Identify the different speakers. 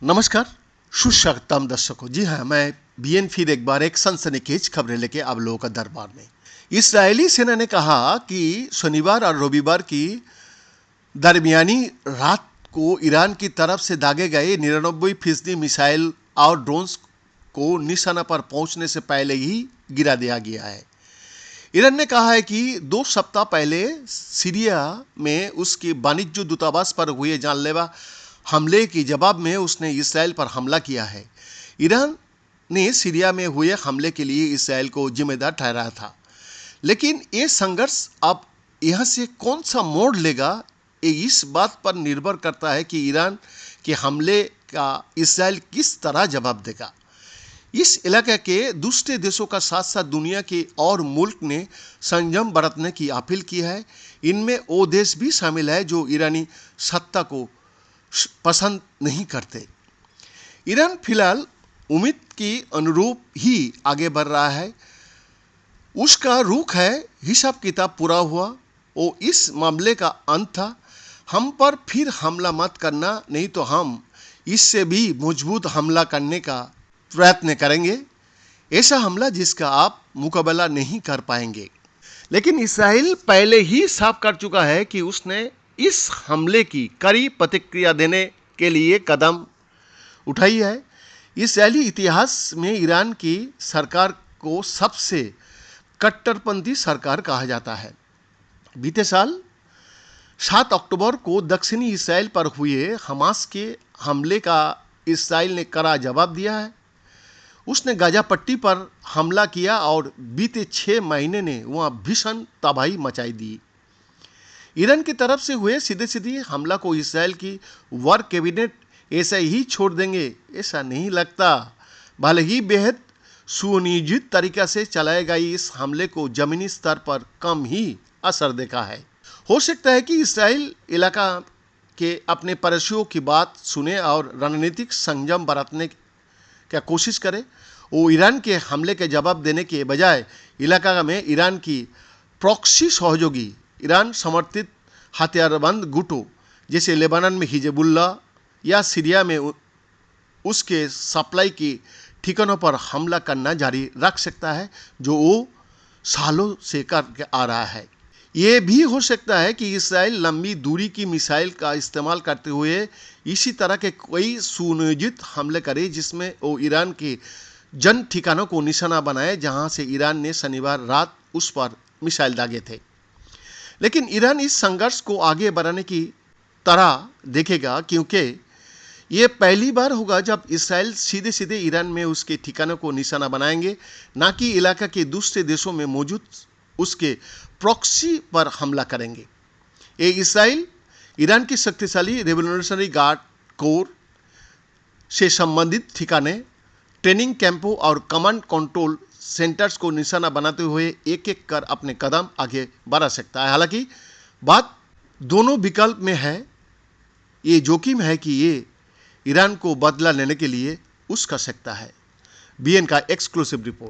Speaker 1: नमस्कार, सुस्वागतम दर्शकों। जी हाँ, मैं बीएन फिर एक बार एक सनसनीखेज खबरें लेके आप लोगों का दरबार में। इस्राएली सेना ने कहा कि शनिवार और रविवार की दरमियानी रात को ईरान की तरफ से दागे गए 99% मिसाइल और ड्रोन्स को निशाना पर पहुंचने से पहले ही गिरा दिया गया है। ईरान ने कहा है कि 2 सप्ताह पहले सीरिया में उसके वाणिज्य दूतावास पर हुए जानलेवा हमले के जवाब में उसने इसराइल पर हमला किया है। ईरान ने सीरिया में हुए हमले के लिए इसराइल को जिम्मेदार ठहराया था, लेकिन ये संघर्ष अब यहाँ से कौन सा मोड़ लेगा, ये इस बात पर निर्भर करता है कि ईरान के हमले का इसराइल किस तरह जवाब देगा। इस इलाके के दूसरे देशों का साथ साथ दुनिया के और मुल्क ने संयम बरतने की अपील की है। इनमें वो देश भी शामिल है जो ईरानी सत्ता को पसंद नहीं करते। ईरान फिलहाल उम्मीद के अनुरूप ही आगे बढ़ रहा है। उसका रुख है हिसाब किताब पूरा हुआ, वो इस मामले का अंत था। हम पर फिर हमला मत करना, नहीं तो हम इससे भी मजबूत हमला करने का प्रयत्न करेंगे। ऐसा हमला जिसका आप मुकाबला नहीं कर पाएंगे। लेकिन इसराइल पहले ही साफ कर चुका है कि उसने इस हमले की कड़ी प्रतिक्रिया देने के लिए कदम उठाई है। इसराइली इतिहास में ईरान की सरकार को सबसे कट्टरपंथी सरकार कहा जाता है। बीते साल 7 अक्टूबर को दक्षिणी इसराइल पर हुए हमास के हमले का इसराइल ने कड़ा जवाब दिया है। उसने गाजा पट्टी पर हमला किया और बीते 6 महीने ने वहाँ भीषण तबाही मचाई दी। ईरान की तरफ से हुए सीधे हमला को इसराइल की वार कैबिनेट ऐसा ही छोड़ देंगे, ऐसा नहीं लगता। भले ही बेहद सुनियोजित तरीका से चलाए गए इस हमले को जमीनी स्तर पर कम ही असर देखा है। हो सकता है कि इसराइल इलाका के अपने पड़ोसियों की बात सुने और रणनीतिक संयम बरतने की कोशिश करे। वो ईरान के हमले के जवाब देने के बजाय इलाका में ईरान की प्रॉक्सी सहयोगी ईरान समर्थित हथियारबंद गुटों जैसे लेबनान में हिजबुल्लाह या सीरिया में उसके सप्लाई की ठिकानों पर हमला करना जारी रख सकता है, जो वो सालों से करके आ रहा है। ये भी हो सकता है कि इसराइल लंबी दूरी की मिसाइल का इस्तेमाल करते हुए इसी तरह के कई सुनियोजित हमले करे जिसमें वो ईरान के जन ठिकानों को निशाना बनाए जहां से ईरान ने शनिवार रात उस पर मिसाइल दागे थे। लेकिन ईरान इस संघर्ष को आगे बढ़ाने की तरह देखेगा, क्योंकि ये पहली बार होगा जब इसराइल सीधे ईरान में उसके ठिकानों को निशाना बनाएंगे, ना कि इलाका के दूसरे देशों में मौजूद उसके प्रॉक्सी पर हमला करेंगे। ये इसराइल ईरान की शक्तिशाली रेवोल्यूशनरी गार्ड कोर से संबंधित ठिकाने, ट्रेनिंग कैंपों और कमांड कंट्रोल सेंटर्स को निशाना बनाते हुए एक एक कर अपने कदम आगे बढ़ा सकता है। हालांकि बात दोनों विकल्प में है। ये जोखिम है कि ये ईरान को बदला लेने के लिए उस कर सकता है। बीएन का एक्सक्लूसिव रिपोर्ट।